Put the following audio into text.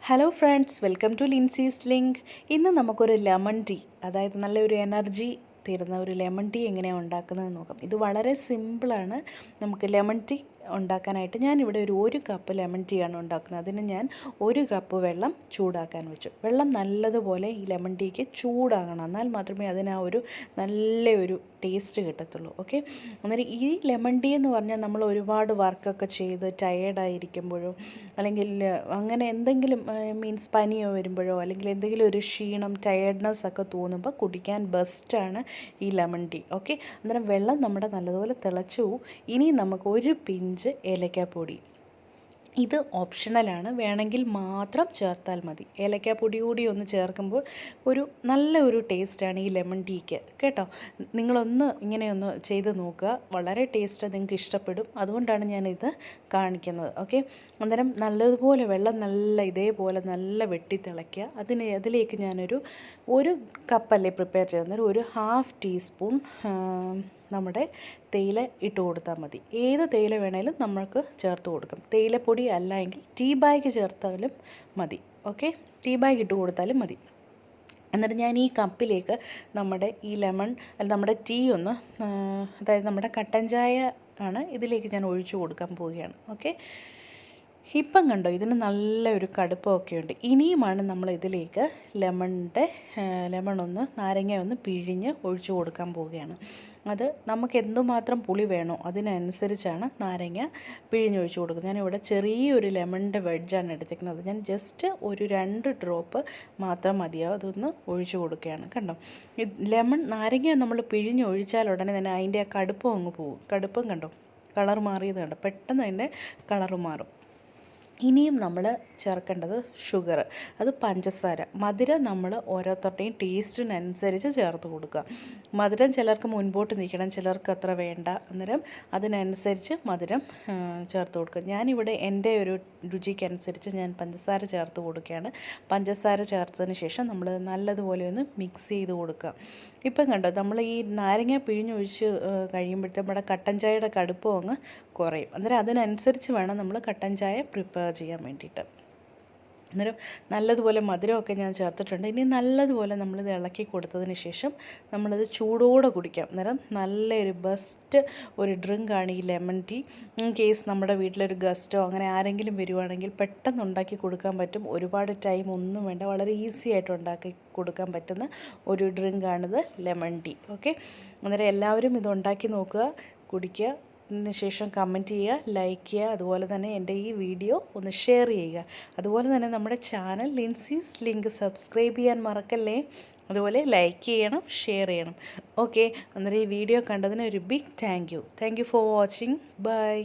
Hello friends, welcome to Lincy's link. ഇന്ന് നമുക്കൊരു lemon tea, അതായത് നല്ലൊരു എനർജി തരുന്ന ഒരു ലെമൺ ടീ എങ്ങനെയാണ് ഉണ്ടാക്കുന്നതെന്ന് നോക്കാം. ഇത് വളരെ സിമ്പിളാണ്. നമുക്ക് ലെമൺ ടീ ഉണ്ടാക്കാനായിട്ട് ഞാനിവിടെ ഒരു കപ്പ് ലെമൺ ടീ ആണ് ഉണ്ടാക്കുന്നത്. അതിന് ഞാൻ 1 കപ്പ് വെള്ളം ചൂടാക്കാൻ വെച്ചു. വെള്ളം നല്ലതുപോലെ ഈ ലെമൺ ടീക്ക് ചൂടാകണം, എന്നാൽ മാത്രമേ അതിന് നല്ലൊരു ടേസ്റ്റ് കിട്ടത്തുള്ളൂ. ഓക്കെ, അന്നേരം ഈ ലെമൺ ടീ എന്ന് പറഞ്ഞാൽ നമ്മൾ ഒരുപാട് വർക്കൊക്കെ ചെയ്ത് ടയേർഡായിരിക്കുമ്പോഴോ അല്ലെങ്കിൽ അങ്ങനെ എന്തെങ്കിലും മീൻസ് പനിയോ വരുമ്പോഴോ അല്ലെങ്കിൽ എന്തെങ്കിലും ഒരു ക്ഷീണം ടയേർഡ്നെസ് ഒക്കെ തോന്നുമ്പോൾ കുടിക്കാൻ ബെസ്റ്റാണ് ഈ ലെമൺ ടീ. ഓക്കെ, അന്നേരം വെള്ളം നമ്മുടെ നല്ലതുപോലെ തിളച്ചു. ഇനി നമുക്ക് ഒരു പിഞ്ച് ഏലക്കാപ്പൊടി, ഇത് ഓപ്ഷണലാണ്, വേണമെങ്കിൽ മാത്രം ചേർത്താൽ മതി. ഏലക്കാപ്പൊടി കൂടി ഒന്ന് ചേർക്കുമ്പോൾ നല്ലൊരു ടേസ്റ്റാണ് ഈ ലെമൺ ടീക്ക് കേട്ടോ. ഇങ്ങനെയൊന്ന് ചെയ്ത് നോക്കുക, വളരെ ടേസ്റ്റ് നിങ്ങൾക്ക് ഇഷ്ടപ്പെടും. അതുകൊണ്ടാണ് ഞാനിത് കാണിക്കുന്നത്. ഓക്കെ, അന്നേരം നല്ലതുപോലെ വെള്ളം ഇതേപോലെ നല്ല വെട്ടി തിളയ്ക്കുക. അതിലേക്ക് ഒരു കപ്പല്ലേ പ്രിപ്പയർ ചെയ്യുന്നത്, ഒരു 1/2 ടീസ്പൂൺ നമ്മുടെ തേയില ഇട്ട് കൊടുത്താൽ മതി. ഏത് തേയില വേണേലും നമുക്ക് ചേർത്ത് കൊടുക്കാം. തേയിലപ്പൊടി അല്ല എങ്കിൽ ടീ ബാഗ് ചേർത്താലും മതി. ഓക്കെ, ടീ ബാഗ് ഇട്ട് കൊടുത്താലും മതി. എന്നിട്ട് ഞാൻ ഈ കപ്പിലേക്ക് നമ്മുടെ നമ്മുടെ ടീ അതായത് നമ്മുടെ കട്ടൻ ചായ ആണ് ഇതിലേക്ക് ഞാൻ ഒഴിച്ചു കൊടുക്കാൻ പോവുകയാണ്. ഓക്കെ, ഇപ്പം കണ്ടോ, ഇതിന് നല്ലൊരു കടുപ്പമൊക്കെ ഉണ്ട്. ഇനിയുമാണ് നമ്മൾ ഇതിലേക്ക് നാരങ്ങ ഒന്ന് പിഴിഞ്ഞ് ഒഴിച്ചു കൊടുക്കാൻ പോവുകയാണ്. അത് നമുക്ക് എന്തുമാത്രം പുളി വേണോ അതിനനുസരിച്ചാണ് നാരങ്ങ പിഴിഞ്ഞൊഴിച്ചു കൊടുക്കുന്നത്. ഞാനിവിടെ ചെറിയൊരു ലെമണിൻ്റെ വെഡ്ജാണ് എടുത്തിരിക്കുന്നത്. ഞാൻ ജസ്റ്റ് ഒരു 2 ഡ്രോപ്പ് മാത്രം മതിയാവും, അതൊന്ന് ഒഴിച്ചു കൊടുക്കുകയാണ്. കണ്ടോ, നാരങ്ങ നമ്മൾ പിഴിഞ്ഞൊഴിച്ചാൽ ഉടനെ തന്നെ അതിൻ്റെ ആ കടുപ്പം അങ്ങ് പോകും. കടുപ്പം കണ്ടോ, കളർ മാറിയത് കണ്ടോ, പെട്ടെന്ന് അതിൻ്റെ കളറ് മാറും. ഇനിയും നമ്മൾ ചേർക്കേണ്ടത് ഷുഗർ, അത് പഞ്ചസാര. മധുരം നമ്മൾ ഓരോരുത്തരുടെയും ടേസ്റ്റിനനുസരിച്ച് ചേർത്ത് കൊടുക്കുക. മധുരം ചിലർക്ക് മുൻപോട്ട് നിൽക്കണം, ചിലർക്ക് അത്ര വേണ്ട. അന്നേരം അതിനനുസരിച്ച് മധുരം ചേർത്ത് കൊടുക്കുക. ഞാനിവിടെ എൻ്റെ ഒരു രുചിക്കനുസരിച്ച് ഞാൻ പഞ്ചസാര ചേർത്ത് കൊടുക്കുകയാണ്. പഞ്ചസാര ചേർത്തതിന് ശേഷം നമ്മൾ നല്ലതുപോലെ ഒന്ന് മിക്സ് ചെയ്ത് കൊടുക്കുക. ഇപ്പം കണ്ടോ, നമ്മൾ ഈ നാരങ്ങ പിഴിഞ്ഞൊഴിച്ച് കഴിയുമ്പോഴത്തെ നമ്മുടെ കട്ടൻ ചായയുടെ കടുപ്പം അങ്ങ് കുറയും. അന്നേരം അതിനനുസരിച്ച് വേണം നമ്മൾ കട്ടൻ ചായ പ്രിപ്പയർ ചെയ്യാൻ വേണ്ടിയിട്ട്. അന്നേരം നല്ലതുപോലെ മധുരമൊക്കെ ഞാൻ ചേർത്തിട്ടുണ്ട്. ഇനി നല്ലതുപോലെ നമ്മളിത് ഇളക്കി കൊടുത്തതിന് ശേഷം നമ്മളിത് ചൂടോടെ കുടിക്കാം. അന്നേരം നല്ലൊരു ബെസ്റ്റ് ഒരു ഡ്രിങ്കാണ് ഈ ലെമൺ ടീ. ഇൻ കേസ് നമ്മുടെ വീട്ടിലൊരു ഗസ്റ്റോ അങ്ങനെ ആരെങ്കിലും വരുവാണെങ്കിൽ പെട്ടെന്ന് ഉണ്ടാക്കി കൊടുക്കാൻ പറ്റും. ഒരുപാട് ടൈം ഒന്നും വേണ്ട, വളരെ ഈസി ആയിട്ട് ഉണ്ടാക്കി കൊടുക്കാൻ പറ്റുന്ന ഒരു ഡ്രിങ്കാണിത് ലെമൺ ടീ. ഓക്കെ, അന്നേരം എല്ലാവരും ഇത് ഉണ്ടാക്കി നോക്കുക, കുടിക്കുക. ശേഷം കമൻറ്റ് ചെയ്യുക, ലൈക്ക് ചെയ്യുക. അതുപോലെ തന്നെ എൻ്റെ ഈ വീഡിയോ ഒന്ന് ഷെയർ ചെയ്യുക. അതുപോലെ തന്നെ നമ്മുടെ ചാനൽ ലിൻസീസ് ലിങ്ക് സബ്സ്ക്രൈബ് ചെയ്യാൻ മറക്കല്ലേ. അതുപോലെ ലൈക്ക് ചെയ്യണം, ഷെയർ ചെയ്യണം. ഓക്കെ, അന്നേരം ഈ വീഡിയോ കണ്ടതിന് ഒരു big thank you for watching. By.